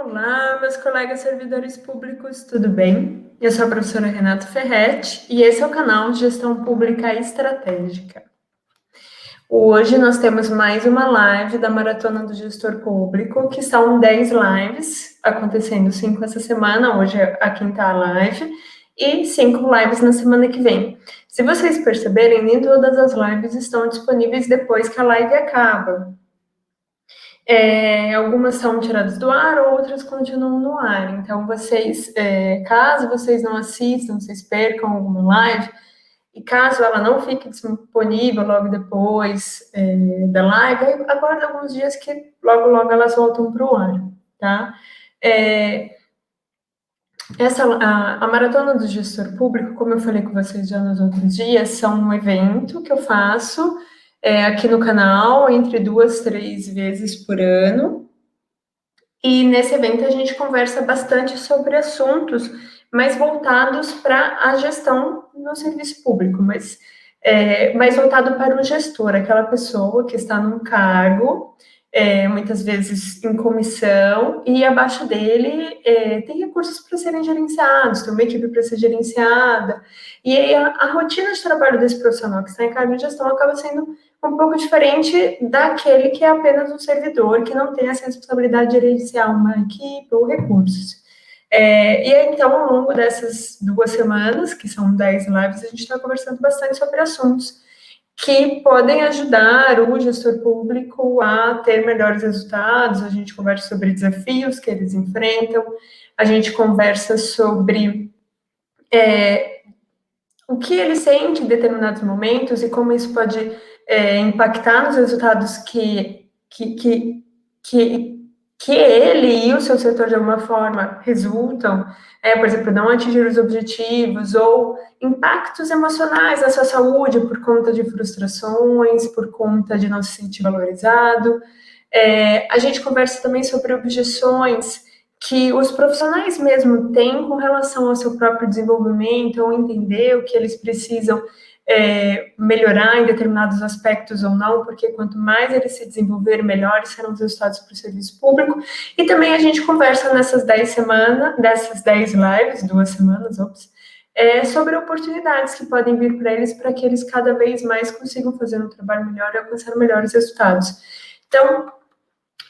Olá, meus colegas servidores públicos, tudo bem? Eu sou a professora Renata Ferretti e esse é o canal Gestão Pública Estratégica. Hoje nós temos mais uma live da Maratona do Gestor Público, que são 10 lives, acontecendo 5 essa semana, hoje é a quinta live, e 5 lives na semana que vem. Se vocês perceberem, nem todas as lives estão disponíveis depois que a live acaba. Algumas são tiradas do ar, outras continuam no ar. Então, vocês, caso vocês não assistam, vocês percam alguma live, e caso ela não fique disponível logo depois da live, aguarda alguns dias que logo elas voltam para o ar, tá? A Maratona do Gestor Público, como eu falei com vocês já nos outros dias, são um evento que eu faço aqui no canal entre 2, 3 vezes por ano. E nesse evento a gente conversa bastante sobre assuntos mais voltados para a gestão no serviço público, mas mais voltado para o gestor, aquela pessoa que está num cargo, muitas vezes em comissão, e abaixo dele tem recursos para serem gerenciados, tem uma equipe para ser gerenciada, e aí a rotina de trabalho desse profissional que está em cargo de gestão acaba sendo um pouco diferente daquele que é apenas um servidor, que não tem essa responsabilidade de gerenciar uma equipe ou recursos. E aí, então, ao longo dessas 2 semanas, que são 10 lives, a gente está conversando bastante sobre assuntos que podem ajudar o gestor público a ter melhores resultados. A gente conversa sobre desafios que eles enfrentam, a gente conversa sobre o que ele sente em determinados momentos e como isso pode impactar nos resultados que ele e o seu setor, de alguma forma, resultam, por exemplo, não atingir os objetivos, ou impactos emocionais na sua saúde por conta de frustrações, por conta de não se sentir valorizado. A gente conversa também sobre objeções que os profissionais mesmo têm com relação ao seu próprio desenvolvimento, ou entender o que eles precisam melhorar em determinados aspectos ou não, porque quanto mais eles se desenvolverem, melhores serão os resultados para o serviço público. E também a gente conversa nessas 10 semanas, dessas 10 lives, 2 semanas, sobre oportunidades que podem vir para eles, para que eles cada vez mais consigam fazer um trabalho melhor e alcançar melhores resultados. Então,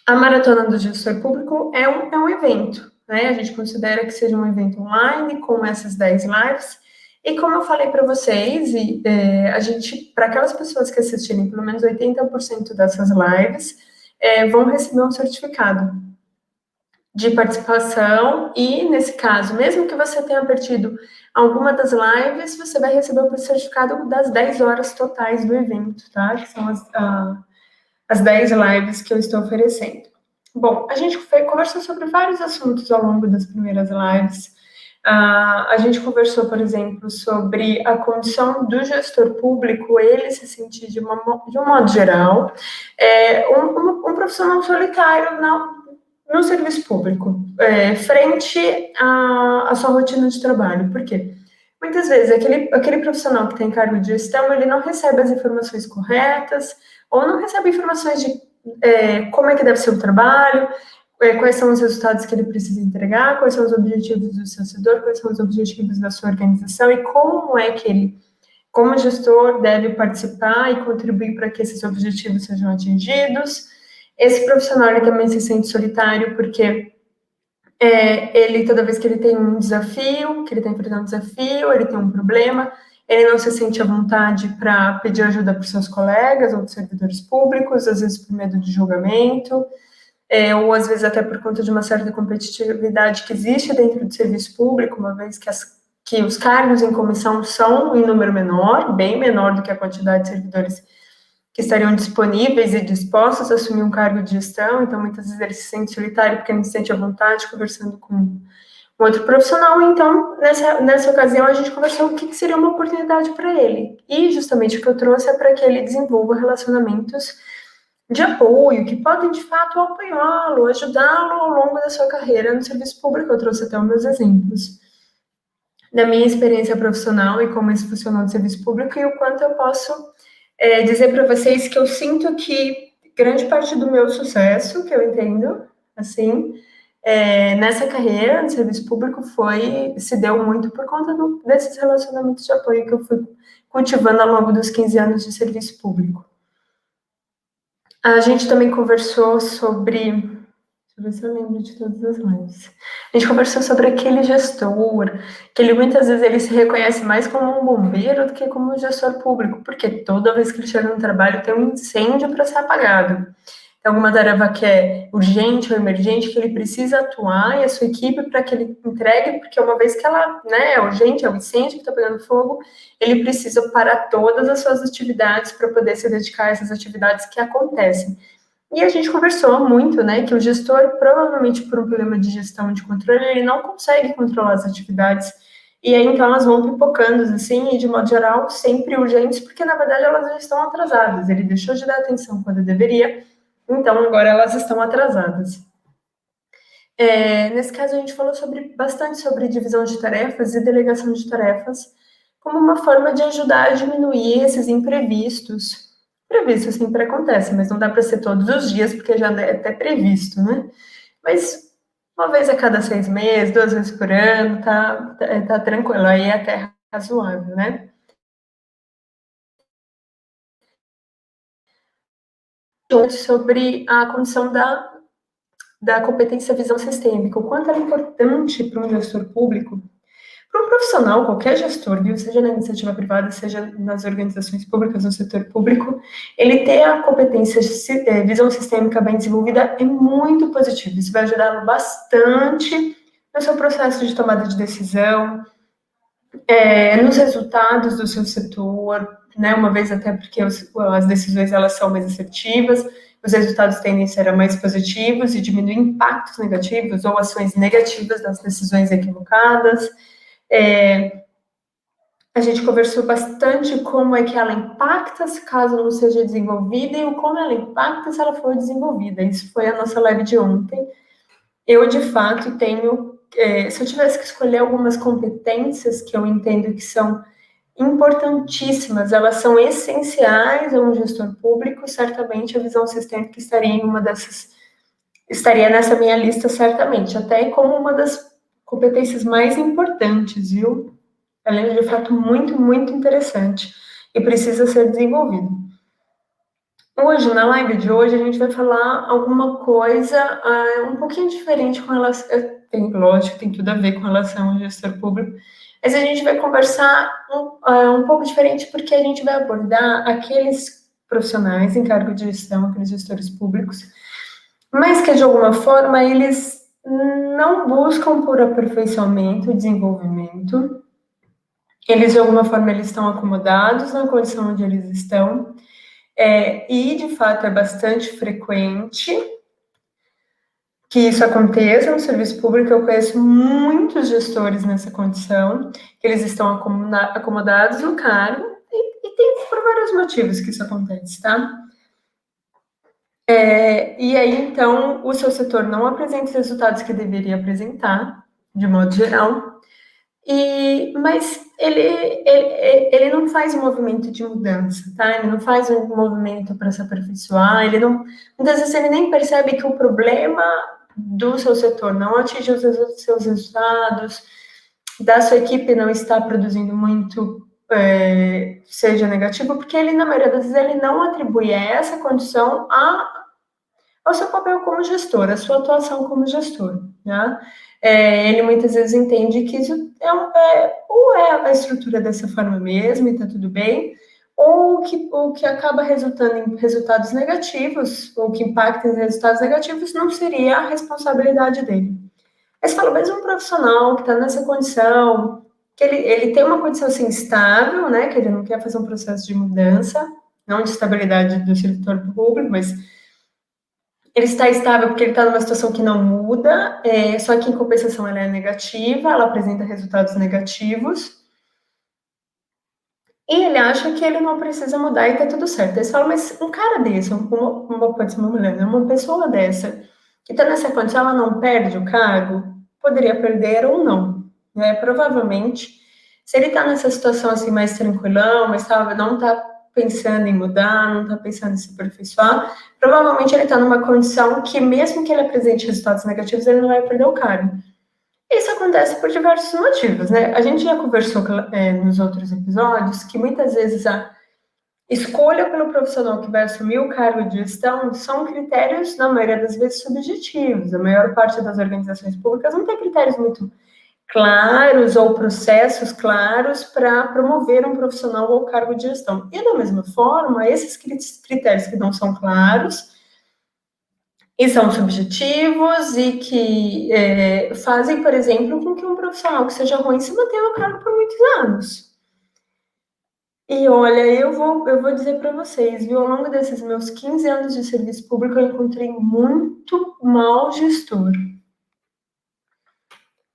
a Maratona do Gestor Público é um evento, né? A gente considera que seja um evento online, com essas 10 lives. E como eu falei para vocês, a gente, para aquelas pessoas que assistirem pelo menos 80% dessas lives, vão receber um certificado de participação. E, nesse caso, mesmo que você tenha perdido alguma das lives, você vai receber o certificado das 10 horas totais do evento, tá? Que são as 10 lives que eu estou oferecendo. Bom, a gente conversou sobre vários assuntos ao longo das primeiras lives. A gente conversou, por exemplo, sobre a condição do gestor público, ele se sentir, de um modo geral, um profissional solitário no serviço público, frente à sua rotina de trabalho. Por quê? Muitas vezes, aquele profissional que tem cargo de gestão, ele não recebe as informações corretas, ou não recebe informações de como é que deve ser o trabalho, quais são os resultados que ele precisa entregar, quais são os objetivos do seu setor, quais são os objetivos da sua organização, e como é que ele, como gestor, deve participar e contribuir para que esses objetivos sejam atingidos. Esse profissional, ele também se sente solitário, porque ele, toda vez que ele tem um desafio, que ele está enfrentando um desafio, ele tem um problema, ele não se sente à vontade para pedir ajuda para os seus colegas ou dos servidores públicos, às vezes por medo de julgamento, ou às vezes até por conta de uma certa competitividade que existe dentro do serviço público, uma vez que os cargos em comissão são em número menor, bem menor do que a quantidade de servidores que estariam disponíveis e dispostos a assumir um cargo de gestão. Então, muitas vezes ele se sente solitário porque não se sente à vontade conversando com um outro profissional. Então, nessa ocasião, a gente conversou o que seria uma oportunidade para ele. E, justamente, o que eu trouxe é para que ele desenvolva relacionamentos de apoio, que podem, de fato, apoiá-lo, ajudá-lo ao longo da sua carreira no serviço público. Eu trouxe até os meus exemplos da minha experiência profissional e como isso funcionou no serviço público, e o quanto eu posso dizer para vocês que eu sinto que grande parte do meu sucesso, que eu entendo, assim, Nessa carreira no serviço público se deu muito por conta desses relacionamentos de apoio que eu fui cultivando ao longo dos 15 anos de serviço público. A gente também conversou sobre... Deixa eu ver se eu lembro de todas as lives. A gente conversou sobre aquele gestor, que ele muitas vezes ele se reconhece mais como um bombeiro do que como um gestor público, porque toda vez que ele chega no trabalho tem um incêndio para ser apagado. Tem alguma tarefa que é urgente ou emergente, que ele precisa atuar, e a sua equipe para que ele entregue, porque uma vez que ela é urgente, é um incêndio que está pegando fogo, ele precisa parar todas as suas atividades para poder se dedicar a essas atividades que acontecem. E a gente conversou muito, que o gestor, provavelmente por um problema de gestão de controle, ele não consegue controlar as atividades, e aí então elas vão pipocando, assim, e de modo geral, sempre urgentes, porque na verdade elas já estão atrasadas, ele deixou de dar atenção quando deveria, então agora elas estão atrasadas. Nesse caso a gente falou bastante sobre divisão de tarefas e delegação de tarefas, como uma forma de ajudar a diminuir esses imprevistos. Previsto sempre acontece, mas não dá para ser todos os dias, porque já é até previsto, né? Mas uma vez a cada 6 meses, 2 vezes por ano, tá tranquilo, aí é até razoável, né? Sobre a condição da competência visão sistêmica, o quanto ela é importante para um gestor público. Para um profissional, qualquer gestor, viu, seja na iniciativa privada, seja nas organizações públicas, no setor público, ele ter a competência visão sistêmica bem desenvolvida é muito positivo. Isso vai ajudá-lo bastante no seu processo de tomada de decisão, nos resultados do seu setor, né, uma vez até porque as decisões elas são mais assertivas, os resultados tendem a ser mais positivos e diminuir impactos negativos ou ações negativas das decisões equivocadas. A gente conversou bastante como é que ela impacta se caso não seja desenvolvida e o como ela impacta se ela for desenvolvida. Isso foi a nossa live de ontem. Eu, de fato, tenho... se eu tivesse que escolher algumas competências que eu entendo que são importantíssimas, elas são essenciais a um gestor público, certamente a visão sistêmica estaria em uma dessas... Estaria nessa minha lista, certamente, até como uma das competências mais importantes, viu? Ela é, de fato, muito, muito interessante e precisa ser desenvolvido. Hoje, na live de hoje, a gente vai falar alguma coisa um pouquinho diferente com relação... Lógico, tem tudo a ver com relação ao gestor público, mas a gente vai conversar um pouco diferente porque a gente vai abordar aqueles profissionais em cargo de gestão, aqueles gestores públicos, mas que, de alguma forma, eles não buscam por aperfeiçoamento e desenvolvimento. Eles, de alguma forma, eles estão acomodados na condição onde eles estão, e, de fato, é bastante frequente que isso aconteça no serviço público. Eu conheço muitos gestores nessa condição, que eles estão acomodados no cargo, e tem por vários motivos que isso acontece, tá? E aí, então, o seu setor não apresenta os resultados que deveria apresentar, de modo geral, mas ele não faz um movimento de mudança, tá? Ele não faz um movimento para se aperfeiçoar, muitas vezes ele nem percebe que o problema do seu setor não atinge os seus resultados, da sua equipe não está produzindo muito, seja negativo, porque ele, na maioria das vezes, ele não atribui essa condição ao seu papel como gestor, à sua atuação como gestor, né? Ele muitas vezes entende que isso ou é a estrutura dessa forma mesmo e está tudo bem, ou que acaba resultando em resultados negativos, ou que impacta em resultados negativos, não seria a responsabilidade dele. Mas fala, mas um profissional que está nessa condição, que ele tem uma condição assim estável, né, que ele não quer fazer um processo de mudança, não de estabilidade do setor público, mas ele está estável porque ele está numa situação que não muda, só que em compensação ela é negativa, ela apresenta resultados negativos, e ele acha que ele não precisa mudar e tá tudo certo. Eles falam, mas um cara desse, pode ser uma mulher, né? Uma pessoa dessa, que tá nessa condição, ela não perde o cargo? Poderia perder ou não, né? Provavelmente, se ele tá nessa situação assim mais tranquilão, mas não tá pensando em mudar, não tá pensando em se aperfeiçoar, provavelmente ele está numa condição que, mesmo que ele apresente resultados negativos, ele não vai perder o cargo. Isso acontece por diversos motivos, né? A gente já conversou nos outros episódios que muitas vezes a escolha pelo profissional que vai assumir o cargo de gestão são critérios, na maioria das vezes, subjetivos. A maior parte das organizações públicas não tem critérios muito claros ou processos claros para promover um profissional ao cargo de gestão. E, da mesma forma, esses critérios que não são claros e são subjetivos e que fazem, por exemplo, com que um profissional que seja ruim se mantenha no cargo por muitos anos. E olha, eu vou dizer para vocês, viu, ao longo desses meus 15 anos de serviço público, eu encontrei muito mau gestor.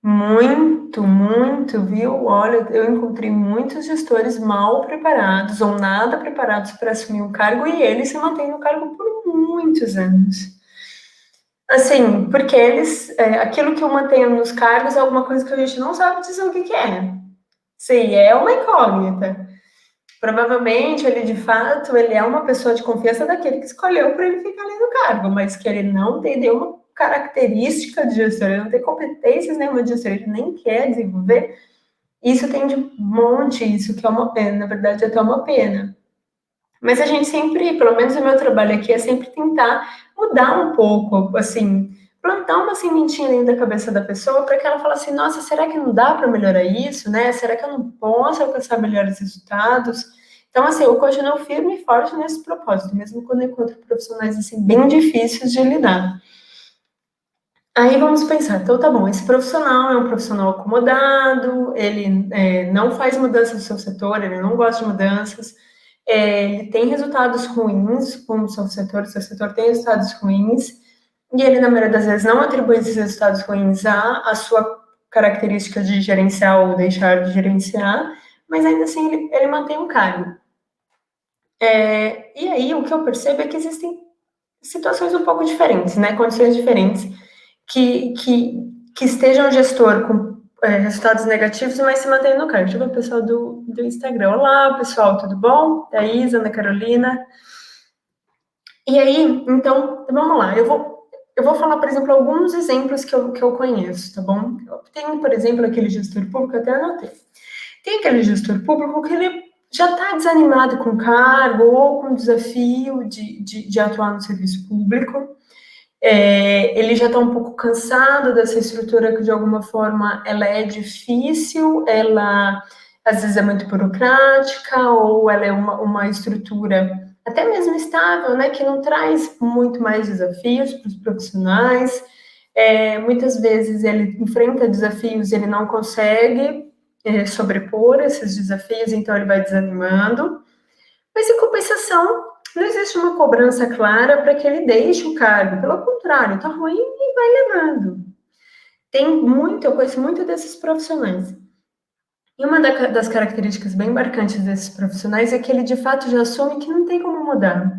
Muito, viu? Olha, eu encontrei muitos gestores mal preparados ou nada preparados para assumir um cargo e eles se mantêm no cargo por muitos anos. Assim, porque aquilo que o mantém nos cargos é alguma coisa que a gente não sabe dizer o que é. Sim, é uma incógnita. Provavelmente ele, de fato, ele é uma pessoa de confiança daquele que escolheu para ele ficar ali no cargo, mas que ele não tem nenhuma característica de gestor, ele não tem competências nenhuma de gestor, ele nem quer desenvolver. Isso tem de monte, isso que é uma pena, na verdade, é até uma pena. Mas a gente sempre, pelo menos o meu trabalho aqui, é sempre tentar mudar um pouco, assim, plantar uma sementinha dentro da cabeça da pessoa para que ela fale assim, nossa, será que não dá para melhorar isso, né? Será que eu não posso alcançar melhores resultados? Então, assim, eu continuo firme e forte nesse propósito, mesmo quando eu encontro profissionais, assim, bem difíceis de lidar. Aí vamos pensar, então tá bom, esse profissional é um profissional acomodado, ele não faz mudanças no seu setor, ele não gosta de mudanças, ele tem resultados ruins com o seu setor tem resultados ruins, e ele, na maioria das vezes, não atribui esses resultados ruins à sua característica de gerenciar ou deixar de gerenciar, mas ainda assim ele mantém um cargo. E aí o que eu percebo é que existem situações um pouco diferentes, né? Condições diferentes que estejam gestor com resultados negativos, mas se mantém no cargo. Deixa eu ver o pessoal do Instagram. Olá, pessoal, tudo bom? Thaís, Ana Carolina. E aí, então, vamos lá. Eu vou falar, por exemplo, alguns exemplos que eu conheço, tá bom? Tem, por exemplo, aquele gestor público, até anotei. Tem aquele gestor público que ele já está desanimado com o cargo ou com o desafio de atuar no serviço público. Ele já está um pouco cansado dessa estrutura que, de alguma forma, ela é difícil, ela, às vezes, é muito burocrática, ou ela é uma estrutura até mesmo estável, né, que não traz muito mais desafios para os profissionais. Muitas vezes ele enfrenta desafios e ele não consegue sobrepor esses desafios, então ele vai desanimando. Mas, em compensação, não existe uma cobrança clara para que ele deixe o cargo. Pelo contrário, está ruim e vai levando. Eu conheço muito desses profissionais. E uma das características bem marcantes desses profissionais é que ele, de fato, já assume que não tem como mudar.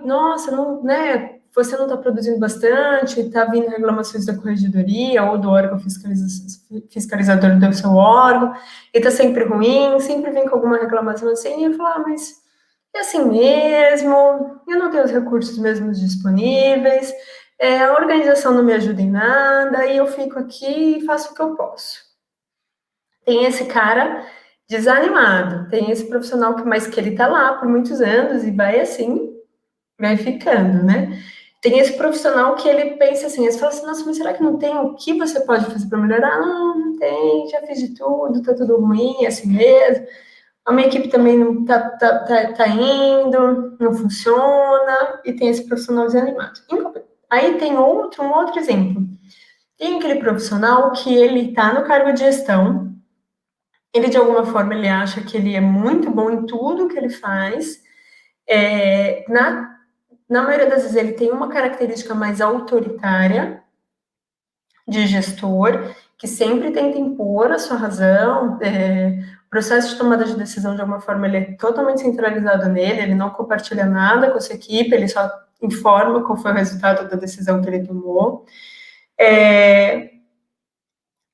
Nossa, não, né? Você não está produzindo bastante, está vindo reclamações da corregedoria ou do órgão fiscalizador do seu órgão, e está sempre ruim, sempre vem com alguma reclamação assim, e eu falo, mas é assim mesmo, eu não tenho os recursos mesmos disponíveis, a organização não me ajuda em nada, e eu fico aqui e faço o que eu posso. Tem esse cara desanimado, tem esse profissional que ele tá lá por muitos anos e vai assim, vai ficando, né? Tem esse profissional que ele pensa assim, ele fala assim, nossa, mas será que não tem o que você pode fazer para melhorar? Não tem, já fiz de tudo, tá tudo ruim, é assim mesmo. A minha equipe também não tá indo, não funciona, e tem esse profissional desanimado. Aí tem um outro exemplo. Tem aquele profissional que ele tá no cargo de gestão, ele, de alguma forma, ele acha que ele é muito bom em tudo que ele faz. Na maioria das vezes, ele tem uma característica mais autoritária de gestor, que sempre tenta impor a sua razão. O processo de tomada de decisão, de alguma forma, ele é totalmente centralizado nele, ele não compartilha nada com a sua equipe, ele só informa qual foi o resultado da decisão que ele tomou.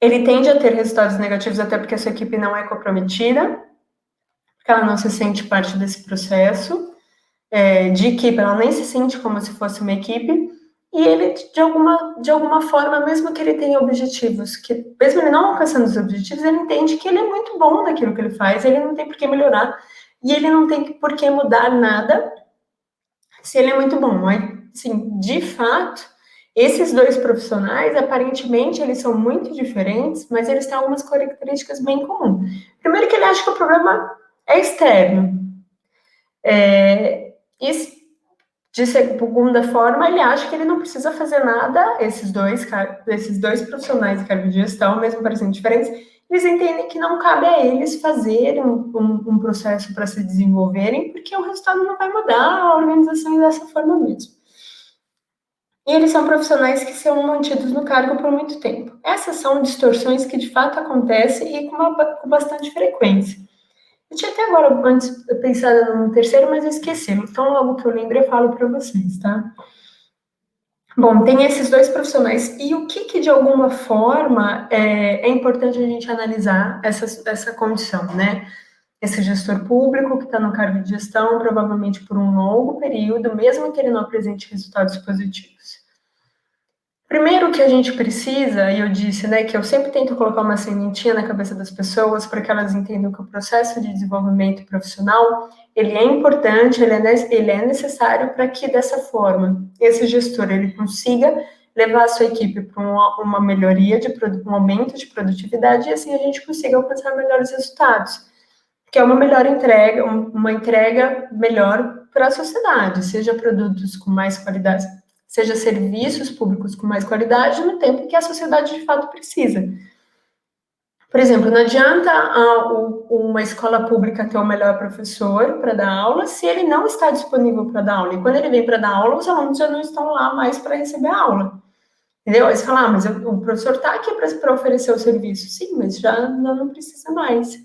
Ele tende a ter resultados negativos até porque a sua equipe não é comprometida, porque ela não se sente parte desse processo. de equipe, ela nem se sente como se fosse uma equipe, e ele, de alguma forma, mesmo que ele tenha objetivos, que mesmo ele não alcançando os objetivos, ele entende que ele é muito bom naquilo que ele faz, ele não tem por que melhorar, e ele não tem por que mudar nada se ele é muito bom. Mas, sim, de fato, esses dois profissionais, aparentemente, eles são muito diferentes, mas eles têm algumas características bem comuns. Primeiro que ele acha que o problema é externo. E de segunda forma, ele acha que ele não precisa fazer nada, esses dois profissionais de cargo de gestão, mesmo parecendo diferentes, eles entendem que não cabe a eles fazerem um processo para se desenvolverem, porque o resultado não vai mudar, a organização é dessa forma mesmo. E eles são profissionais que são mantidos no cargo por muito tempo. Essas são distorções que de fato acontecem e com bastante frequência. Eu tinha até agora, antes, pensado no terceiro, mas eu esqueci. Então, logo que eu lembro, eu falo para vocês, tá? Bom, tem esses dois profissionais. E o que de alguma forma, é importante a gente analisar essa condição, né? Esse gestor público que está no cargo de gestão, provavelmente por um longo período, mesmo que ele não apresente resultados positivos. Primeiro que a gente precisa, e eu disse, né, que eu sempre tento colocar uma sementinha na cabeça das pessoas para que elas entendam que o processo de desenvolvimento profissional, ele é importante, ele é necessário para que, dessa forma, esse gestor, ele consiga levar a sua equipe para uma melhoria, um aumento de produtividade, e assim a gente consiga alcançar melhores resultados, que é uma melhor entrega, uma entrega melhor para a sociedade, seja produtos com mais qualidade, seja serviços públicos com mais qualidade no tempo que a sociedade de fato precisa. Por exemplo, não adianta uma escola pública ter o melhor professor para dar aula se ele não está disponível para dar aula. E quando ele vem para dar aula, os alunos já não estão lá mais para receber a aula. Entendeu? Eles falam, mas o professor está aqui para oferecer o serviço. Sim, mas já não precisa mais.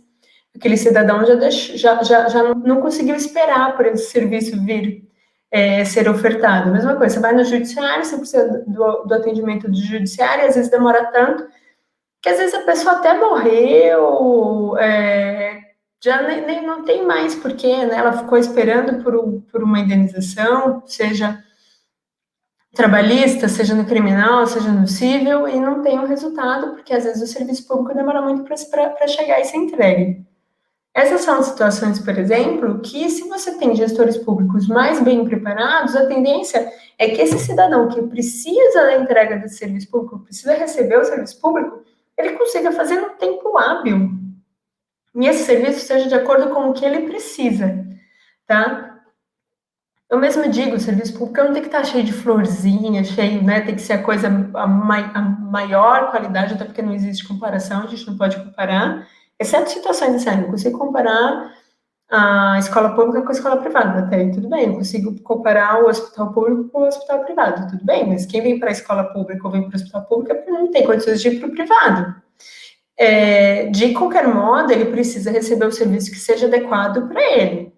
Aquele cidadão já não conseguiu esperar por esse serviço vir ser ofertado. Mesma coisa, você vai no judiciário, você precisa do atendimento do judiciário, às vezes demora tanto, que às vezes a pessoa até morreu, já nem não tem mais porquê, né? Ela ficou esperando por uma indenização, seja trabalhista, seja no criminal, seja no civil, e não tem o resultado, porque às vezes o serviço público demora muito para chegar e ser entregue. Essas são situações, por exemplo, que se você tem gestores públicos mais bem preparados, a tendência é que esse cidadão que precisa da entrega desse serviço público, precisa receber o serviço público, ele consiga fazer no tempo hábil. E esse serviço seja de acordo com o que ele precisa, tá? Eu mesmo digo, o serviço público não tem que estar cheio de florzinha, cheio, né? Tem que ser a coisa, a maior qualidade, até porque não existe comparação, a gente não pode comparar, exceto situações assim, não consigo comparar a escola pública com a escola privada, até aí tudo bem, eu consigo comparar o hospital público com o hospital privado, tudo bem, mas quem vem para a escola pública ou vem para o hospital público não tem condições de ir para o privado. De qualquer modo, ele precisa receber o serviço que seja adequado para ele,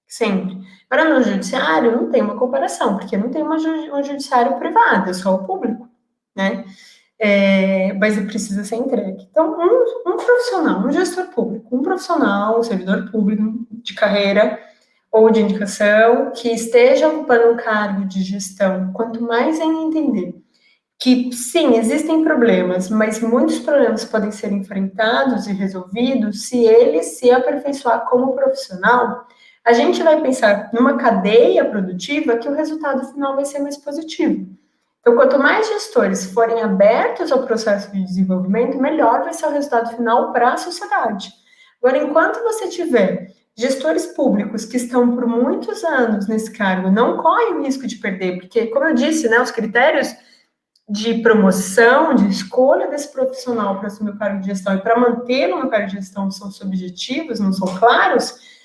sempre. Agora, no judiciário, não tem uma comparação, porque não tem um judiciário privado, é só o público, né? Mas ele precisa ser entregue. Então, um profissional, um gestor público, um profissional, um servidor público de carreira ou de indicação que esteja ocupando um cargo de gestão, quanto mais ele entender que, sim, existem problemas, mas muitos problemas podem ser enfrentados e resolvidos se ele se aperfeiçoar como profissional, a gente vai pensar numa cadeia produtiva que o resultado final vai ser mais positivo. Então, quanto mais gestores forem abertos ao processo de desenvolvimento, melhor vai ser o resultado final para a sociedade. Agora, enquanto você tiver gestores públicos que estão por muitos anos nesse cargo, não correm o risco de perder, porque, como eu disse, né, os critérios de promoção, de escolha desse profissional para assumir o cargo de gestão e para mantê-lo no cargo de gestão são subjetivos, não são claros,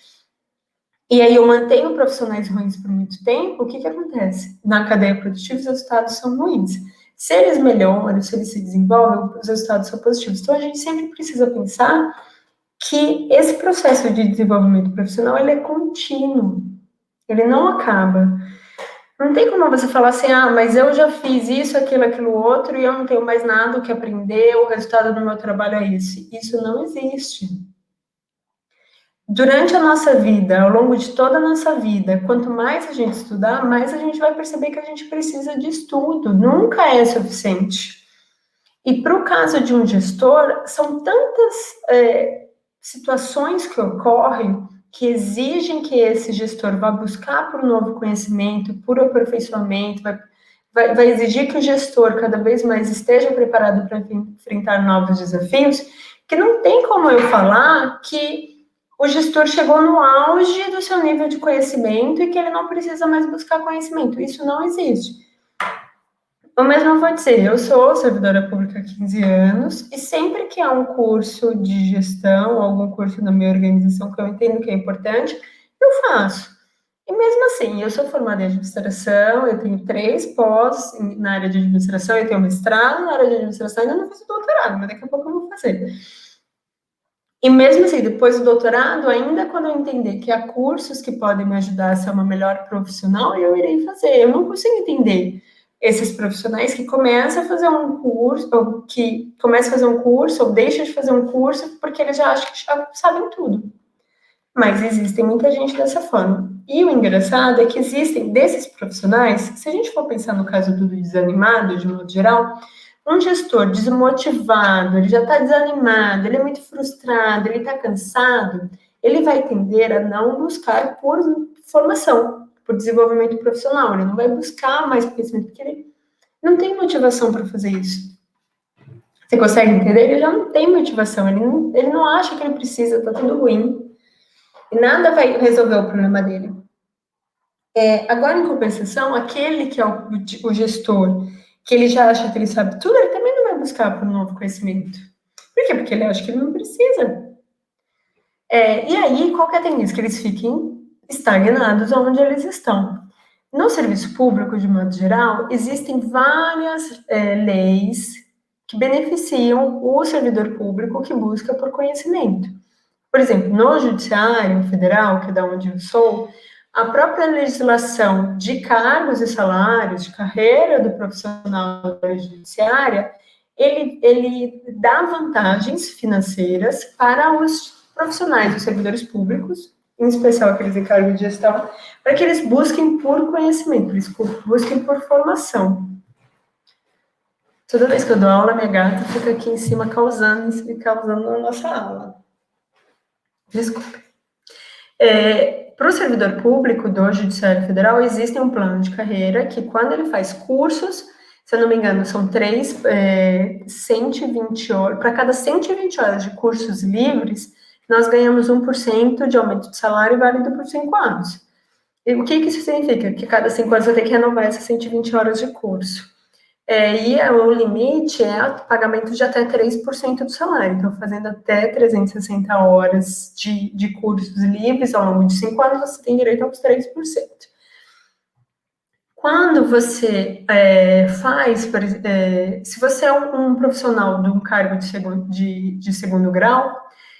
e aí eu mantenho profissionais ruins por muito tempo, o que acontece? Na cadeia produtiva, os resultados são ruins. Se eles melhoram, se eles se desenvolvem, os resultados são positivos. Então, a gente sempre precisa pensar que esse processo de desenvolvimento profissional, ele é contínuo, ele não acaba. Não tem como você falar assim, mas eu já fiz isso, aquilo, outro, e eu não tenho mais nada o que aprender, o resultado do meu trabalho é esse. Isso não existe. Durante a nossa vida, ao longo de toda a nossa vida, quanto mais a gente estudar, mais a gente vai perceber que a gente precisa de estudo, nunca é suficiente. E para o caso de um gestor, são tantas situações que ocorrem que exigem que esse gestor vá buscar por um novo conhecimento, por aperfeiçoamento, vai exigir que o gestor cada vez mais esteja preparado para enfrentar novos desafios, que não tem como eu falar que o gestor chegou no auge do seu nível de conhecimento e que ele não precisa mais buscar conhecimento. Isso não existe. O mesmo vou dizer, eu sou servidora pública há 15 anos e sempre que há um curso de gestão, algum curso na minha organização que eu entendo que é importante, eu faço. E mesmo assim, eu sou formada em administração, eu tenho 3 pós na área de administração, eu tenho mestrado na área de administração, ainda não fiz o doutorado, mas daqui a pouco eu vou fazer. E mesmo assim, depois do doutorado, ainda quando eu entender que há cursos que podem me ajudar a ser uma melhor profissional, eu irei fazer. Eu não consigo entender esses profissionais que começam a fazer um curso, ou que começam a fazer um curso, ou deixam de fazer um curso, porque eles já acham que já sabem tudo. Mas existem muita gente dessa forma. E o engraçado é que existem desses profissionais, se a gente for pensar no caso do desanimado, de modo geral, um gestor desmotivado, ele já está desanimado, ele é muito frustrado, ele está cansado, ele vai tender a não buscar por formação, por desenvolvimento profissional, ele não vai buscar mais conhecimento, porque ele não tem motivação para fazer isso. Você consegue entender? Ele já não tem motivação, ele não acha que ele precisa, está tudo ruim, e nada vai resolver o problema dele. Agora, em compensação, aquele que é o gestor, que ele já acha que ele sabe tudo, ele também não vai buscar por um novo conhecimento. Por quê? Porque ele acha que ele não precisa. E aí, qual que é a tendência? Que eles fiquem estagnados onde eles estão. No serviço público, de modo geral, existem várias leis que beneficiam o servidor público que busca por conhecimento. Por exemplo, no Judiciário Federal, que é da onde eu sou, a própria legislação de cargos e salários, de carreira do profissional da judiciária, ele dá vantagens financeiras para os profissionais, os servidores públicos, em especial aqueles em cargo de gestão, para que eles busquem por conhecimento, eles busquem por formação. Toda vez que eu dou aula, minha gata fica aqui em cima causando a nossa aula. Desculpe. Para o servidor público do Judiciário Federal, existe um plano de carreira que, quando ele faz cursos, se eu não me engano, são 120 horas, para cada 120 horas de cursos livres, nós ganhamos 1% de aumento de salário válido por 5 anos. E o que isso significa? Que cada 5 anos você tem que renovar essas 120 horas de curso. O limite é o pagamento de até 3% do salário, então fazendo até 360 horas de cursos livres ao longo de 5 anos, você tem direito aos 3%. Quando você se você é um profissional de um cargo de segundo grau,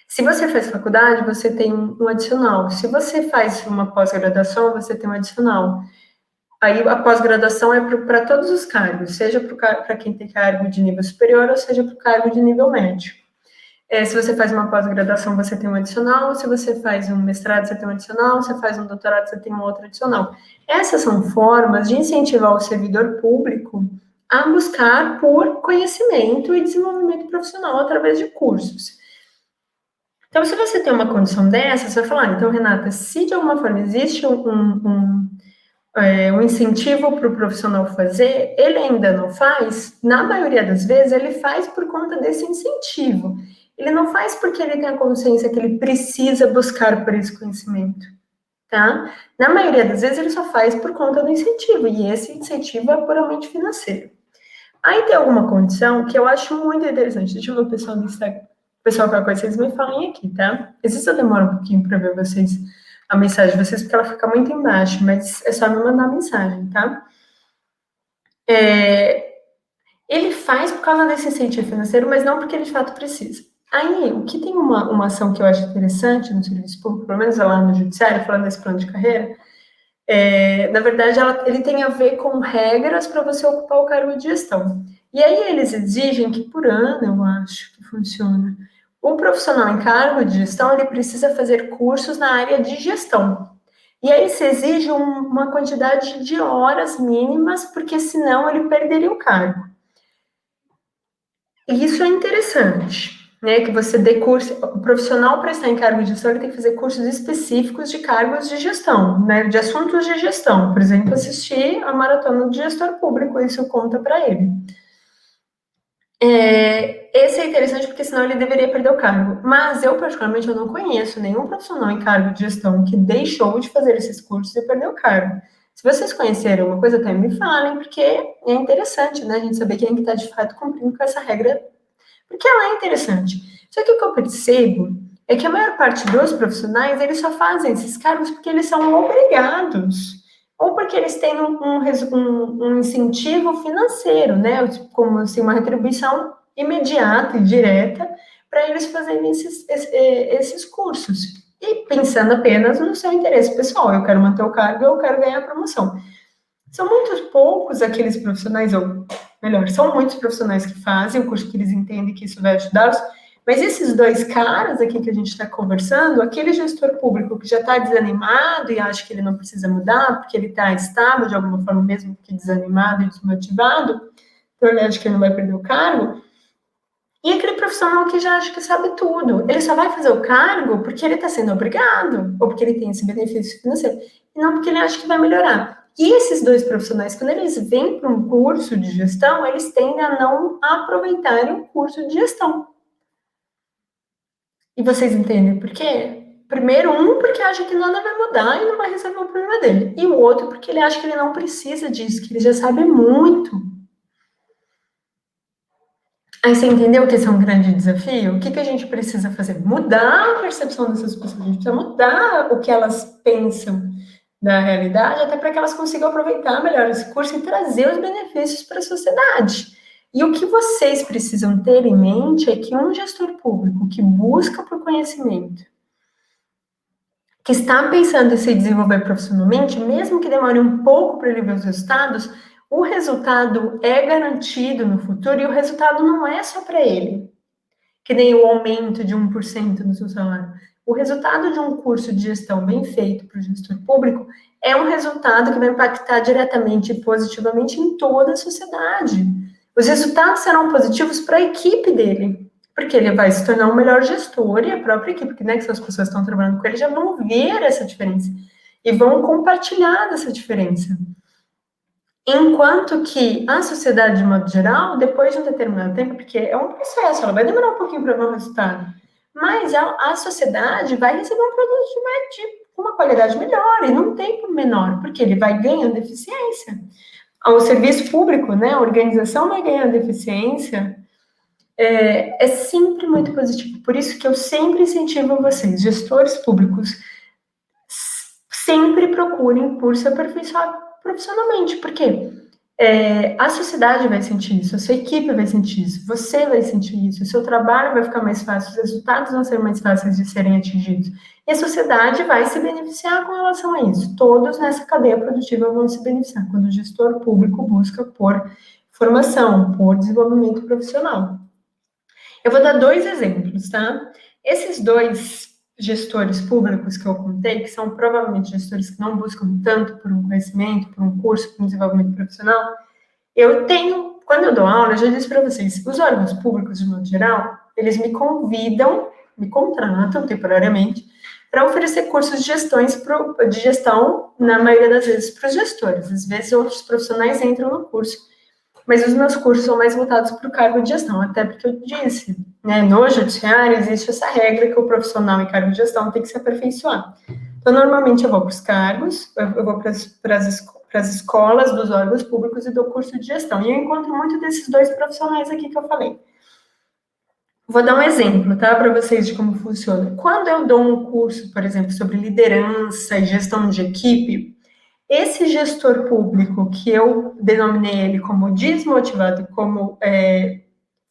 se você faz faculdade, você tem um adicional. Se você faz uma pós-graduação, você tem um adicional. Aí a pós-graduação é para todos os cargos, seja para quem tem cargo de nível superior, ou seja para o cargo de nível médio. Se você faz uma pós-graduação, você tem um adicional, se você faz um mestrado, você tem um adicional, se você faz um doutorado, você tem um outro adicional. Essas são formas de incentivar o servidor público a buscar por conhecimento e desenvolvimento profissional através de cursos. Então, se você tem uma condição dessa, você vai falar, então, Renata, se de alguma forma existe um incentivo para o profissional fazer, ele ainda não faz, na maioria das vezes, ele faz por conta desse incentivo. Ele não faz porque ele tem a consciência que ele precisa buscar por esse conhecimento, tá? Na maioria das vezes, ele só faz por conta do incentivo, e esse incentivo é puramente financeiro. Aí tem alguma condição que eu acho muito interessante. Deixa eu ver o pessoal do Instagram. O pessoal que conhece, vocês me falem aqui, tá? Às vezes eu demoro um pouquinho para ver a mensagem de vocês, porque ela fica muito embaixo, mas é só me mandar a mensagem, tá? Ele faz por causa desse incentivo financeiro, mas não porque ele de fato precisa. Aí, o que tem uma ação que eu acho interessante no serviço público, pelo menos lá no judiciário, falando desse plano de carreira, na verdade, ele tem a ver com regras para você ocupar o cargo de gestão. E aí eles exigem que por ano, eu acho que funciona, O profissional em cargo de gestão, ele precisa fazer cursos na área de gestão. E aí se exige uma quantidade de horas mínimas, porque senão ele perderia o cargo. E isso é interessante, né? Que você dê curso. O profissional para estar em cargo de gestão, ele tem que fazer cursos específicos de cargos de gestão, né? De assuntos de gestão. Por exemplo, assistir a maratona de gestor público, isso conta para ele. Esse é interessante porque senão ele deveria perder o cargo. Mas eu, particularmente, eu não conheço nenhum profissional em cargo de gestão que deixou de fazer esses cursos e perdeu o cargo. Se vocês conhecerem uma coisa, até me falem, porque é interessante, né? A gente saber quem está de fato cumprindo com essa regra, porque ela é interessante. Só que o que eu percebo é que a maior parte dos profissionais, eles só fazem esses cargos porque eles são obrigados ou porque eles têm um incentivo financeiro, né? Como assim, uma retribuição imediata e direta para eles fazerem esses cursos. E pensando apenas no seu interesse pessoal, eu quero manter o cargo, eu quero ganhar a promoção. São muitos poucos aqueles profissionais, ou melhor, são muitos profissionais que fazem o curso que eles entendem que isso vai ajudá-los, mas esses dois caras aqui que a gente está conversando, aquele gestor público que já está desanimado e acha que ele não precisa mudar, porque ele está estável de alguma forma, mesmo que desanimado e desmotivado, então ele acha que ele não vai perder o cargo, e aquele profissional que já acha que sabe tudo. Ele só vai fazer o cargo porque ele está sendo obrigado, ou porque ele tem esse benefício financeiro, e não porque ele acha que vai melhorar. E esses dois profissionais, quando eles vêm para um curso de gestão, eles tendem a não aproveitarem o curso de gestão. E vocês entendem por quê? Primeiro, um porque acha que nada vai mudar e não vai resolver o problema dele. E o outro porque ele acha que ele não precisa disso, que ele já sabe muito. Aí você entendeu que esse é um grande desafio? O que a gente precisa fazer? Mudar a percepção dessas pessoas. A gente precisa mudar o que elas pensam da realidade, até para que elas consigam aproveitar melhor esse curso e trazer os benefícios para a sociedade. E o que vocês precisam ter em mente é que um gestor público que busca por conhecimento, que está pensando em se desenvolver profissionalmente, mesmo que demore um pouco para ele ver os resultados, o resultado é garantido no futuro e o resultado não é só para ele, que nem o aumento de 1% no seu salário. O resultado de um curso de gestão bem feito para o gestor público é um resultado que vai impactar diretamente e positivamente em toda a sociedade. Os resultados serão positivos para a equipe dele, porque ele vai se tornar um melhor gestor e a própria equipe, que, né, que são as pessoas que estão trabalhando com ele, já vão ver essa diferença e vão compartilhar dessa diferença. Enquanto que a sociedade, de modo geral, depois de um determinado tempo, porque é um processo, ela vai demorar um pouquinho para ver o resultado, mas a sociedade vai receber um produto com uma qualidade melhor e num tempo menor, porque ele vai ganhando eficiência. O serviço público, né, a organização vai ganhando eficiência, é sempre muito positivo. Por isso que eu sempre incentivo vocês, gestores públicos, sempre procurem por se aperfeiçoar profissionalmente, porque a sociedade vai sentir isso, a sua equipe vai sentir isso, você vai sentir isso, o seu trabalho vai ficar mais fácil, os resultados vão ser mais fáceis de serem atingidos. E a sociedade vai se beneficiar com relação a isso. Todos nessa cadeia produtiva vão se beneficiar quando o gestor público busca por formação, por desenvolvimento profissional. Eu vou dar 2 exemplos, tá? Esses 2 gestores públicos que eu contei, que são provavelmente gestores que não buscam tanto por um conhecimento, por um curso, por um desenvolvimento profissional, eu tenho, quando eu dou aula, eu já disse para vocês, os órgãos públicos, de modo geral, eles me convidam, me contratam temporariamente, para oferecer cursos de gestão, na maioria das vezes, para os gestores. Às vezes, outros profissionais entram no curso, mas os meus cursos são mais voltados para o cargo de gestão, até porque eu disse, né, no judiciário existe essa regra que o profissional em cargo de gestão tem que se aperfeiçoar. Então, normalmente eu vou para os cargos, eu vou para as escolas dos órgãos públicos e dou curso de gestão. E eu encontro muito desses 2 profissionais aqui que eu falei. Vou dar um exemplo, tá, para vocês de como funciona. Quando eu dou um curso, por exemplo, sobre liderança e gestão de equipe, esse gestor público, que eu denominei ele como desmotivado, como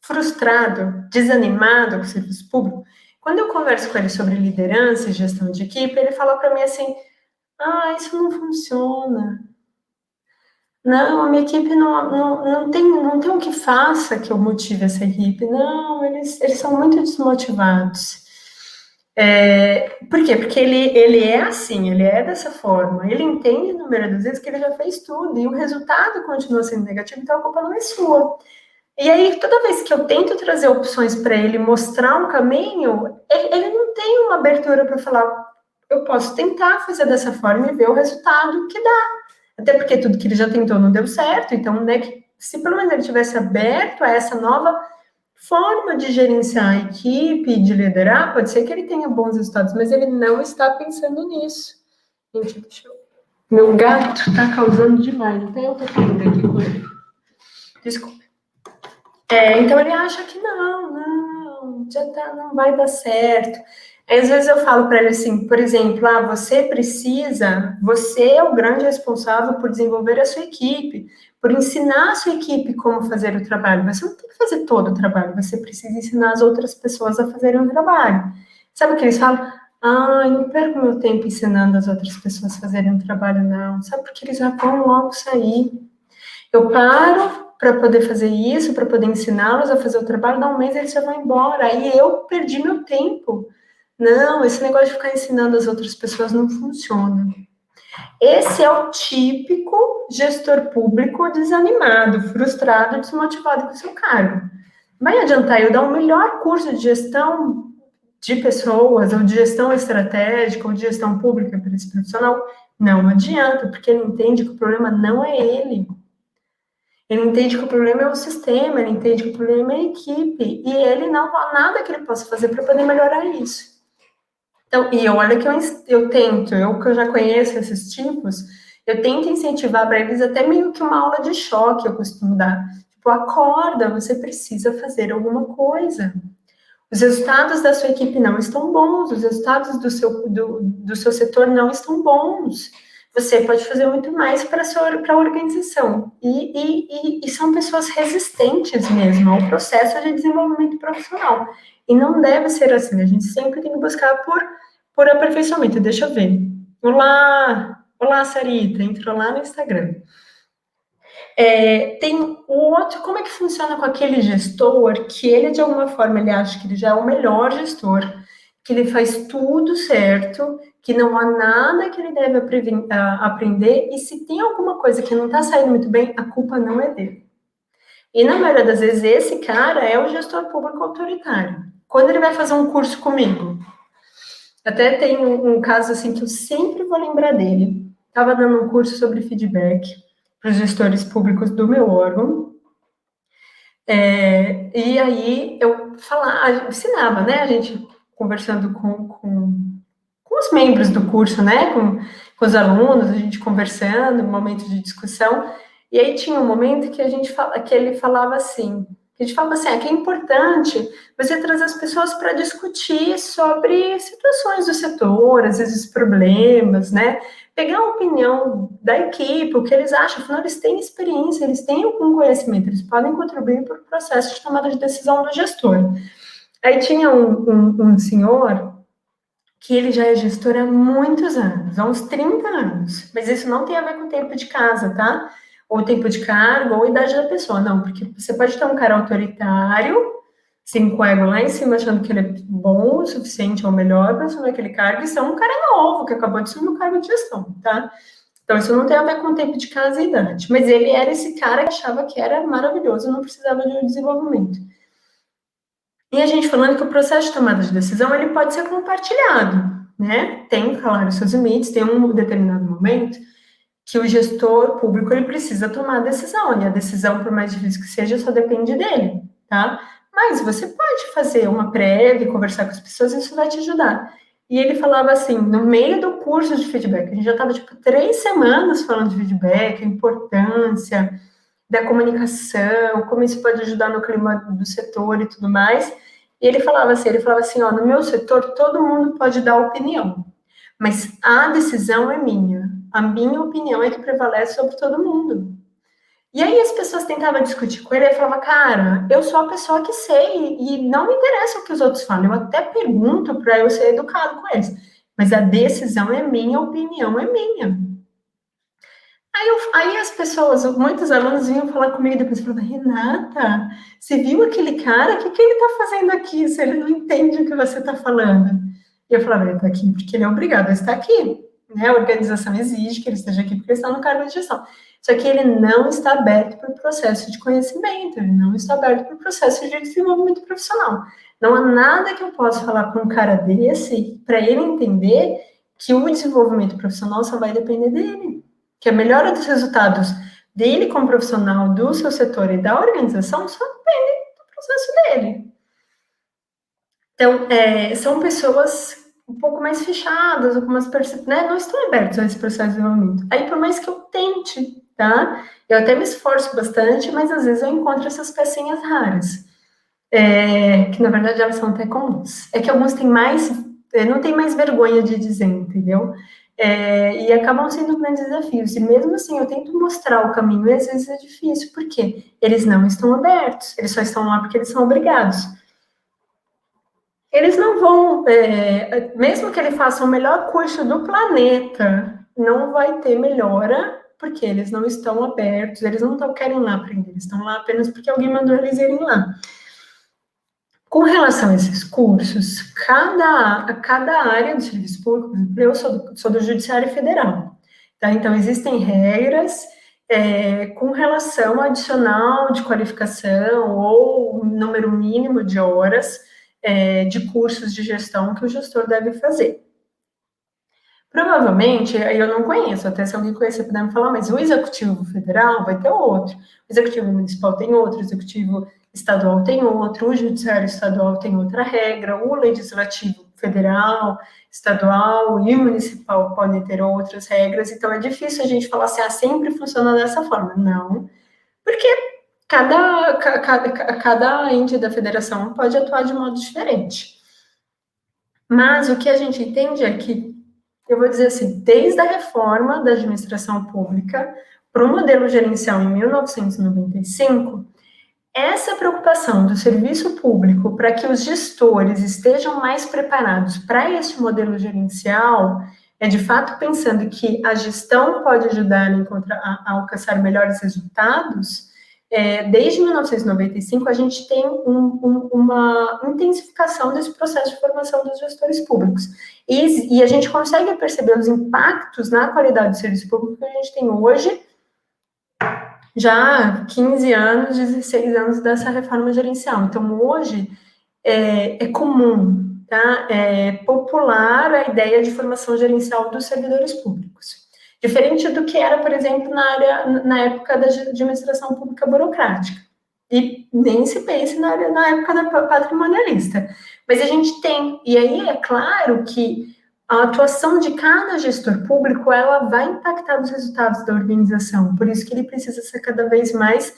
frustrado, desanimado com o serviço público, quando eu converso com ele sobre liderança e gestão de equipe, ele fala para mim assim, isso não funciona. Não, a minha equipe não tem o que faça que eu motive essa equipe. Não, eles são muito desmotivados. Por quê? Porque ele é assim, ele é dessa forma. Ele entende, na maioria das vezes, que ele já fez tudo e o resultado continua sendo negativo, então a culpa não é sua. E aí, toda vez que eu tento trazer opções para ele, mostrar um caminho, ele não tem uma abertura para falar, eu posso tentar fazer dessa forma e ver o resultado que dá. Até porque tudo que ele já tentou não deu certo, então, né, se pelo menos ele tivesse aberto a essa nova forma de gerenciar a equipe, de liderar, pode ser que ele tenha bons resultados, mas ele não está pensando nisso. Gente, deixa eu... Meu gato está causando demais, até eu tô falando aqui com ele. Desculpa. Então ele acha que não, já tá, não vai dar certo. Aí, às vezes eu falo para ele assim, por exemplo, você é o grande responsável por desenvolver a sua equipe, por ensinar a sua equipe como fazer o trabalho. Você não tem que fazer todo o trabalho, você precisa ensinar as outras pessoas a fazerem o trabalho. Sabe o que eles falam? Ah, eu não perco meu tempo ensinando as outras pessoas a fazerem o trabalho, não. Sabe porque eles já vão logo sair. Eu paro para poder fazer isso, para poder ensiná-los a fazer o trabalho, dá um mês eles já vão embora. Aí eu perdi meu tempo. Não, esse negócio de ficar ensinando as outras pessoas não funciona. Esse é o típico gestor público desanimado, frustrado, desmotivado com o seu cargo. Vai adiantar eu dar o melhor curso de gestão de pessoas, ou de gestão estratégica, ou de gestão pública para esse profissional? Não adianta, porque ele entende que o problema não é ele. Ele entende que o problema é o sistema, ele entende que o problema é a equipe, e ele não há nada que ele possa fazer para poder melhorar isso. Então, e olha que eu tento, eu que eu já conheço esses tipos, eu tento incentivar para eles até meio que uma aula de choque, eu costumo dar. Tipo, acorda, você precisa fazer alguma coisa. Os resultados da sua equipe não estão bons, os resultados do seu setor não estão bons. Você pode fazer muito mais para a organização. E são pessoas resistentes mesmo ao processo de desenvolvimento profissional. E não deve ser assim. A gente sempre tem que buscar por aperfeiçoamento. Deixa eu ver. Olá, Sarita. Entrou lá no Instagram. Tem o outro, como é que funciona com aquele gestor que ele, de alguma forma, ele acha que ele já é o melhor gestor, que ele faz tudo certo, que não há nada que ele deve aprender, e se tem alguma coisa que não está saindo muito bem, a culpa não é dele. E na maioria das vezes, esse cara é o gestor público autoritário. Quando ele vai fazer um curso comigo, até tem um caso assim que eu sempre vou lembrar dele. Estava dando um curso sobre feedback para os gestores públicos do meu órgão. E aí eu ensinava, né? A gente conversando com os membros do curso, né? Com os alunos, a gente conversando, um momento de discussão. E aí tinha um momento que que ele falava assim, que a gente falava assim, que é importante você trazer as pessoas para discutir sobre situações do setor, às vezes problemas, né? Pegar a opinião da equipe, o que eles acham, afinal eles têm experiência, eles têm algum conhecimento, eles podem contribuir para o processo de tomada de decisão do gestor. Aí tinha um senhor que ele já é gestor há muitos anos, há uns 30 anos, mas isso não tem a ver com o tempo de casa, tá? Ou tempo de cargo, ou idade da pessoa, não, porque você pode ter um cara autoritário, assim, com o ego lá em cima, achando que ele é bom o suficiente ou melhor para assumir aquele cargo, e ser um cara novo, que acabou de assumir o cargo de gestão, tá? Então, isso não tem a ver com o tempo de casa e idade, mas ele era esse cara que achava que era maravilhoso, não precisava de um desenvolvimento. E a gente falando que o processo de tomada de decisão, ele pode ser compartilhado, né? Tem, claro, seus limites, tem um determinado momento que o gestor público, ele precisa tomar a decisão, e a decisão, por mais difícil que seja, só depende dele, tá? Mas você pode fazer uma prévia, conversar com as pessoas, isso vai te ajudar. E ele falava assim, no meio do curso de feedback, a gente já estava, tipo, 3 semanas falando de feedback, a importância da comunicação, como isso pode ajudar no clima do setor e tudo mais. E ele falava assim, ó, no meu setor todo mundo pode dar opinião, mas a decisão é minha. A minha opinião é que prevalece sobre todo mundo. E aí as pessoas tentavam discutir com ele e falava, cara, eu sou a pessoa que sei e não me interessa o que os outros falam. Eu até pergunto para eu ser educado com eles, mas a decisão é minha, a opinião é minha. Aí as pessoas, muitos alunos vinham falar comigo e depois falavam, Renata, você viu aquele cara? O que ele está fazendo aqui se ele não entende o que você está falando? E eu falava, ele está aqui porque ele é obrigado a estar aqui. Né? A organização exige que ele esteja aqui porque ele está no cargo de gestão. Só que ele não está aberto para o processo de conhecimento, ele não está aberto para o processo de desenvolvimento profissional. Não há nada que eu possa falar para um cara desse para ele entender que o desenvolvimento profissional só vai depender dele. Que a melhora dos resultados dele como profissional, do seu setor e da organização só depende do processo dele. Então, são pessoas um pouco mais fechadas, algumas né, não estão abertas a esse processo de desenvolvimento. Aí, por mais que eu tente, tá? Eu até me esforço bastante, mas às vezes eu encontro essas pecinhas raras. Que na verdade elas são até comuns. É que alguns têm mais, não tem mais vergonha de dizer, entendeu? E acabam sendo grandes desafios. E mesmo assim, eu tento mostrar o caminho, e às vezes é difícil, porque eles não estão abertos, eles só estão lá porque eles são obrigados. Eles não vão, mesmo que ele faça o melhor curso do planeta, não vai ter melhora, porque eles não estão abertos, eles não querem lá aprender, eles estão lá apenas porque alguém mandou eles irem lá. Com relação a esses cursos, cada área do serviço público, eu sou do Judiciário Federal, tá? Então, existem regras com relação ao adicional de qualificação ou número mínimo de horas de cursos de gestão que o gestor deve fazer. Provavelmente, aí eu não conheço, até se alguém conhecer puder me falar, mas o Executivo Federal vai ter outro, o Executivo Municipal tem outro, o Executivo Estadual tem outro, o Judiciário Estadual tem outra regra, o Legislativo Federal, Estadual e Municipal podem ter outras regras, então é difícil a gente falar assim, sempre funciona dessa forma. Não, porque cada ente da federação pode atuar de modo diferente. Mas o que a gente entende é que, eu vou dizer assim, desde a reforma da administração pública para o modelo gerencial em 1995, essa preocupação do serviço público para que os gestores estejam mais preparados para esse modelo gerencial, de fato pensando que a gestão pode ajudar a alcançar melhores resultados, desde 1995 a gente tem uma intensificação desse processo de formação dos gestores públicos. E a gente consegue perceber os impactos na qualidade do serviço público que a gente tem hoje, já 15 anos, 16 anos dessa reforma gerencial. Então, hoje, é comum, tá? É popular a ideia de formação gerencial dos servidores públicos. Diferente do que era, por exemplo, na época da administração pública burocrática. E nem se pense na época da patrimonialista. Mas a gente tem, e aí é claro que a atuação de cada gestor público, ela vai impactar os resultados da organização, por isso que ele precisa ser cada vez mais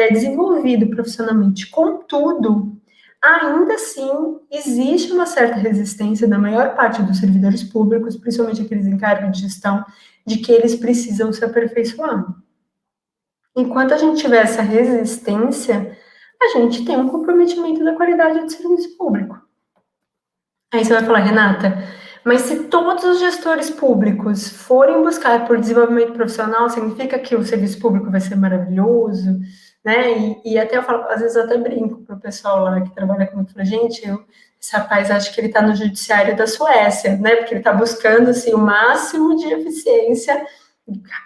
desenvolvido profissionalmente. Contudo, ainda assim, existe uma certa resistência da maior parte dos servidores públicos, principalmente aqueles em cargo de gestão, de que eles precisam se aperfeiçoar. Enquanto a gente tiver essa resistência, a gente tem um comprometimento da qualidade do serviço público. Aí você vai falar, Renata, mas se todos os gestores públicos forem buscar por desenvolvimento profissional, significa que o serviço público vai ser maravilhoso, né? E até eu falo, às vezes eu até brinco para o pessoal lá que trabalha comigo, falo, gente, esse rapaz acho que ele está no judiciário da Suécia, né? Porque ele está buscando assim, o máximo de eficiência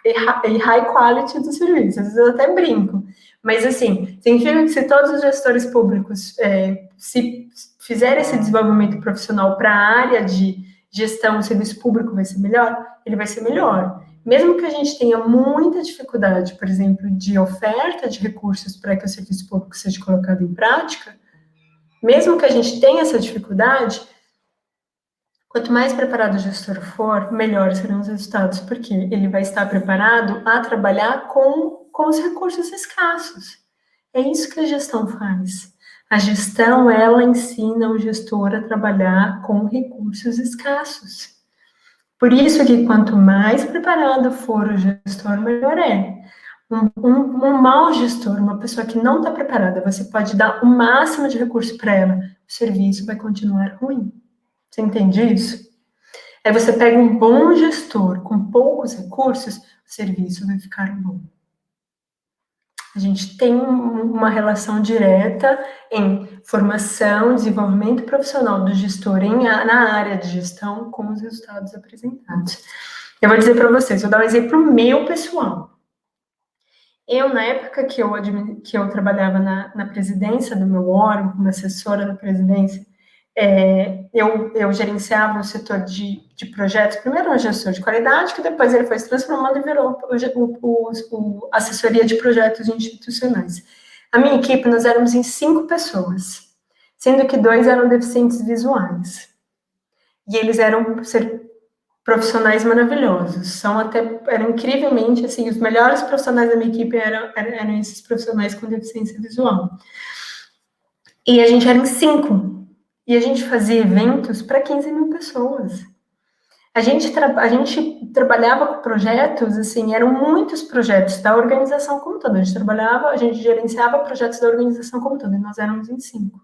e high quality do serviço. Às vezes eu até brinco. Mas, assim, significa que se todos os gestores públicos se fizerem esse desenvolvimento profissional para a área de gestão, o serviço público vai ser melhor? Ele vai ser melhor. Mesmo que a gente tenha muita dificuldade, por exemplo, de oferta de recursos para que o serviço público seja colocado em prática, mesmo que a gente tenha essa dificuldade, quanto mais preparado o gestor for, melhores serão os resultados, porque ele vai estar preparado a trabalhar com os recursos escassos. É isso que a gestão faz. A gestão, ela ensina o gestor a trabalhar com recursos escassos. Por isso que quanto mais preparado for o gestor, melhor é. Um mau gestor, uma pessoa que não está preparada, você pode dar o máximo de recurso para ela, o serviço vai continuar ruim. Você entende isso? Aí você pega um bom gestor com poucos recursos, o serviço vai ficar bom. A gente tem uma relação direta em formação, desenvolvimento profissional do gestor na área de gestão com os resultados apresentados. Eu vou dizer para vocês, vou dar um exemplo meu pessoal. Eu, na época que eu trabalhava na presidência do meu órgão, como assessora da presidência, eu gerenciava o setor de projetos, primeiro um gestor de qualidade, que depois ele foi se transformando e virou assessoria de projetos institucionais. A minha equipe, nós éramos em 5 pessoas, sendo que 2 eram deficientes visuais. E eles eram profissionais maravilhosos, eram incrivelmente, assim, os melhores profissionais da minha equipe eram esses profissionais com deficiência visual. E a gente era em 5, e a gente fazia eventos para 15 mil pessoas. A gente trabalhava com projetos, assim, eram muitos projetos da organização como toda. A gente gerenciava projetos da organização como toda, e nós éramos em 5.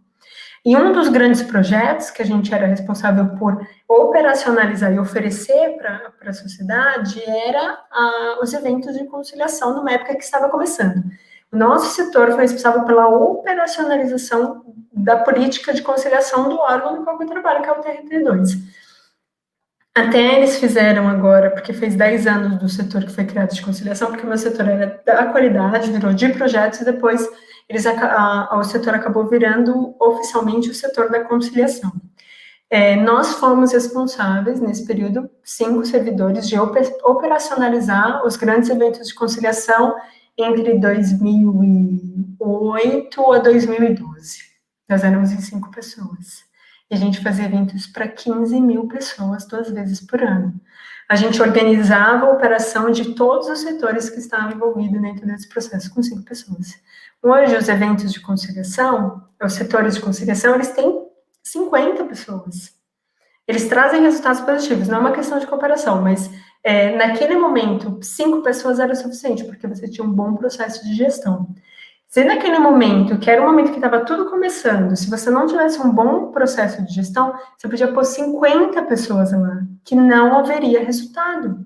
E um dos grandes projetos que a gente era responsável por operacionalizar e oferecer para a sociedade era os eventos de conciliação, numa época que estava começando. O nosso setor foi responsável pela operacionalização da política de conciliação do órgão no qual eu trabalho, que é o TRT2. Até eles fizeram agora, porque fez 10 anos do setor que foi criado de conciliação, porque o meu setor era da qualidade, virou de projetos, e depois o setor acabou virando oficialmente o setor da conciliação. Nós fomos responsáveis, nesse período, 5 servidores, de operacionalizar os grandes eventos de conciliação entre 2008 a 2012. Nós éramos em 5 pessoas. E a gente fazia eventos para 15 mil pessoas 2 vezes por ano. A gente organizava a operação de todos os setores que estavam envolvidos dentro desse processo, com 5 pessoas. Hoje, os eventos de conciliação, os setores de conciliação, eles têm 50 pessoas. Eles trazem resultados positivos, não é uma questão de comparação, mas naquele momento, 5 pessoas era suficiente, porque você tinha um bom processo de gestão. Se naquele momento, que era o momento que estava tudo começando, se você não tivesse um bom processo de gestão, você podia pôr 50 pessoas lá, que não haveria resultado.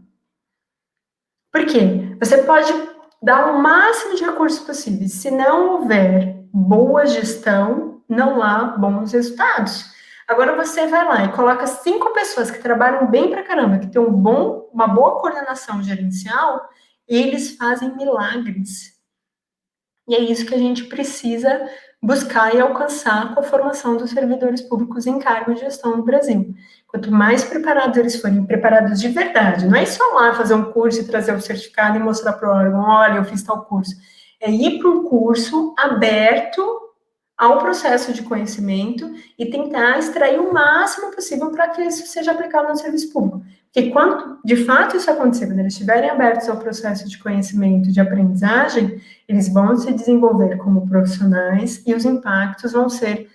Por quê? Você pode dar o máximo de recursos possíveis. Se não houver boa gestão, não há bons resultados. Agora você vai lá e coloca 5 pessoas que trabalham bem pra caramba, que têm uma boa coordenação gerencial, e eles fazem milagres. E é isso que a gente precisa buscar e alcançar com a formação dos servidores públicos em cargo de gestão no Brasil. Quanto mais preparados eles forem, preparados de verdade, não é só lá fazer um curso e trazer o certificado e mostrar para o órgão, olha, eu fiz tal curso. É ir para um curso aberto ao processo de conhecimento e tentar extrair o máximo possível para que isso seja aplicado no serviço público. Porque quando, de fato, isso acontecer, quando eles estiverem abertos ao processo de conhecimento, de aprendizagem, eles vão se desenvolver como profissionais e os impactos vão ser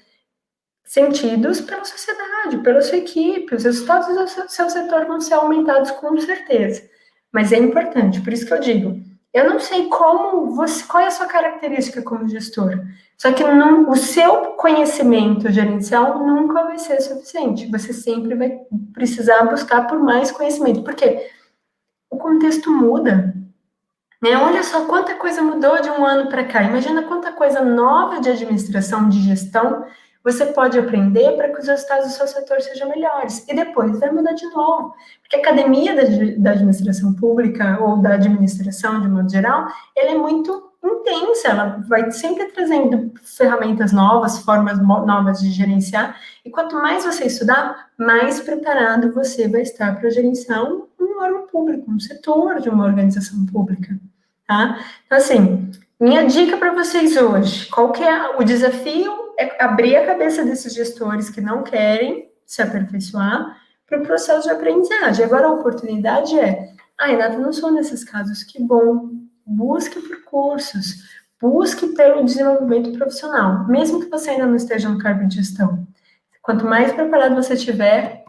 sentidos pela sociedade, pela sua equipe, os resultados do seu setor vão ser aumentados com certeza. Mas é importante, por isso que eu digo, eu não sei qual é a sua característica como gestor, só que o seu conhecimento gerencial nunca vai ser suficiente. Você sempre vai precisar buscar por mais conhecimento, porque o contexto muda. Né? Olha só quanta coisa mudou de um ano para cá. Imagina quanta coisa nova de administração, de gestão, você pode aprender para que os resultados do seu setor sejam melhores. E depois vai mudar de novo. Porque a academia da administração pública ou da administração, de modo geral, ela é muito intensa. Ela vai sempre trazendo ferramentas novas, formas novas de gerenciar. E quanto mais você estudar, mais preparado você vai estar para gerenciar um órgão público, um setor de uma organização pública. Tá? Então, assim, minha dica para vocês hoje, qual que é o desafio? É abrir a cabeça desses gestores que não querem se aperfeiçoar para o processo de aprendizagem. Agora, a oportunidade Renata, não sou nesses casos, que bom. Busque por cursos, busque pelo desenvolvimento profissional, mesmo que você ainda não esteja no cargo de gestão. Quanto mais preparado você estiver,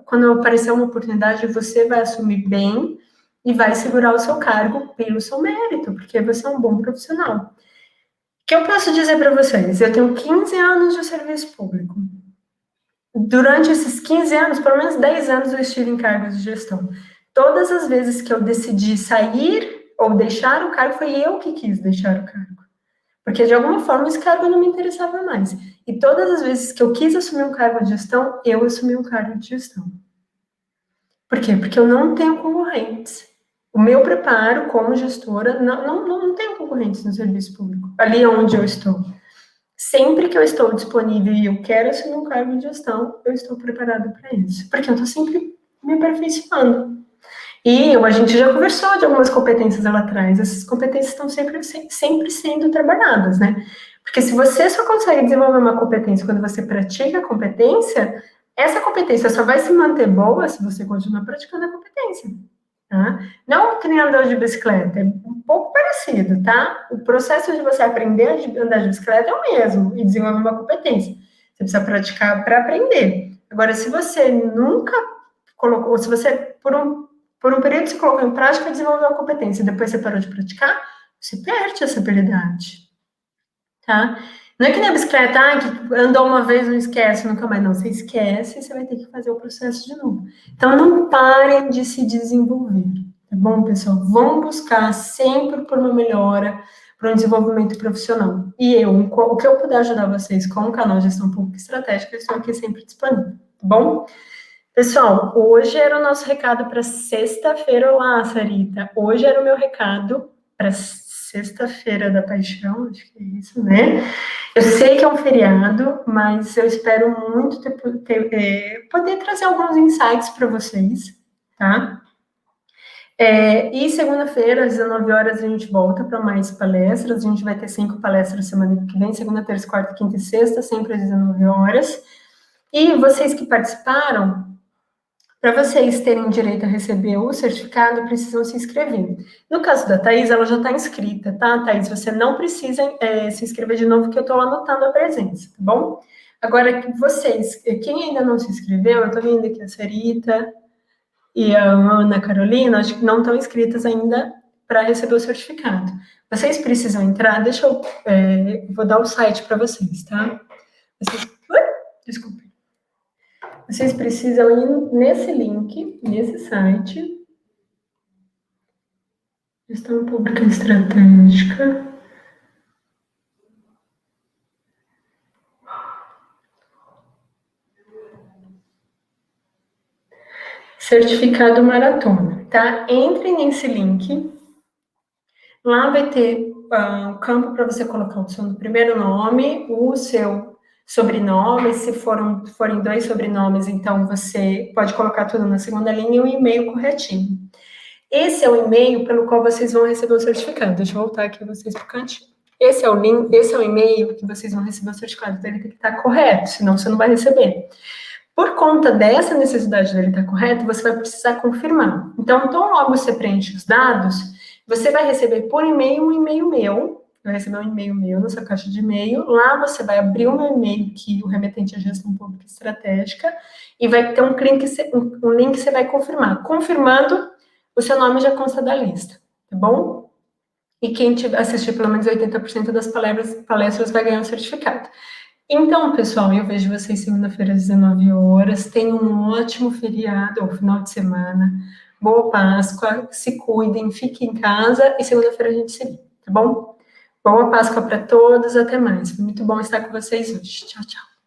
quando aparecer uma oportunidade, você vai assumir bem e vai segurar o seu cargo pelo seu mérito, porque você é um bom profissional. O que eu posso dizer para vocês? Eu tenho 15 anos de serviço público. Durante esses 15 anos, pelo menos 10 anos eu estive em cargos de gestão. Todas as vezes que eu decidi sair ou deixar o cargo, foi eu que quis deixar o cargo. Porque, de alguma forma, esse cargo não me interessava mais. E todas as vezes que eu quis assumir um cargo de gestão, eu assumi um cargo de gestão. Por quê? Porque eu não tenho concorrentes. O meu preparo como gestora, não tenho concorrentes no serviço público. Ali onde eu estou. Sempre que eu estou disponível e eu quero assumir um cargo de gestão, eu estou preparada para isso. Porque eu estou sempre me aperfeiçoando. E a gente já conversou de algumas competências lá atrás. Essas competências estão sempre sendo trabalhadas, né? Porque se você só consegue desenvolver uma competência quando você pratica a competência, essa competência só vai se manter boa se você continuar praticando a competência. Tá? Não que nem andar de bicicleta, é um pouco parecido, tá? O processo de você aprender a andar de bicicleta é o mesmo e desenvolver uma competência. Você precisa praticar para aprender. Agora, se você nunca colocou, se você, por um período, você colocou em prática e desenvolveu a competência, e depois você parou de praticar, você perde essa habilidade, tá? Não é que nem a bicicleta, que andou uma vez, não esquece, nunca mais. Não, você esquece e você vai ter que fazer o processo de novo. Então, não parem de se desenvolver, tá bom, pessoal? Vão buscar sempre por uma melhora, por um desenvolvimento profissional. E o que eu puder ajudar vocês com o canal Gestão Pública Estratégica, eu estou aqui sempre disponível, tá bom? Pessoal, hoje era o nosso recado para sexta-feira. Olá, Sarita. Hoje era o meu recado para sexta-feira da paixão, acho que é isso, né? Eu sei que é um feriado, mas eu espero muito poder trazer alguns insights para vocês, tá? E segunda-feira, às 19 horas, a gente volta para mais palestras. A gente vai ter 5 palestras semana que vem, segunda, terça, quarta, quinta e sexta, sempre às 19 horas. E vocês que participaram, para vocês terem direito a receber o certificado, precisam se inscrever. No caso da Thaís, ela já está inscrita, tá, Thaís? Você não precisa se inscrever de novo, que eu estou anotando a presença, tá bom? Agora, vocês, quem ainda não se inscreveu, eu estou vendo aqui a Sarita e a Ana Carolina, acho que não estão inscritas ainda para receber o certificado. Vocês precisam entrar, deixa eu, vou dar o site para vocês, tá? Desculpe. Vocês precisam ir nesse link, nesse site. Gestão Pública Estratégica. Certificado Maratona, tá? Entre nesse link. Lá vai ter um campo para você colocar o seu primeiro nome, o seu sobrenome. Se forem 2 sobrenomes, então você pode colocar tudo na segunda linha e o e-mail corretinho. Esse é o e-mail pelo qual vocês vão receber o certificado. Deixa eu voltar aqui vocês para o cantinho. Esse é o link, esse é o e-mail que vocês vão receber o certificado. Então, ele tem que estar correto, senão você não vai receber. Por conta dessa necessidade dele estar correto, você vai precisar confirmar. Então, tão logo você preenche os dados, você vai receber por e-mail um e-mail meu. Vai receber um e-mail meu na sua caixa de e-mail. Lá você vai abrir o meu e-mail, que o remetente é Gestão Pública Estratégica, e vai ter um link que você vai confirmar. Confirmando, o seu nome já consta da lista, tá bom? E quem assistir pelo menos 80% das palestras vai ganhar um certificado. Então, pessoal, eu vejo vocês segunda-feira às 19 horas. Tenham um ótimo feriado, ou final de semana. Boa Páscoa, se cuidem, fiquem em casa e segunda-feira a gente se vê, tá bom? Boa Páscoa para todos, até mais. Foi muito bom estar com vocês hoje. Tchau, tchau.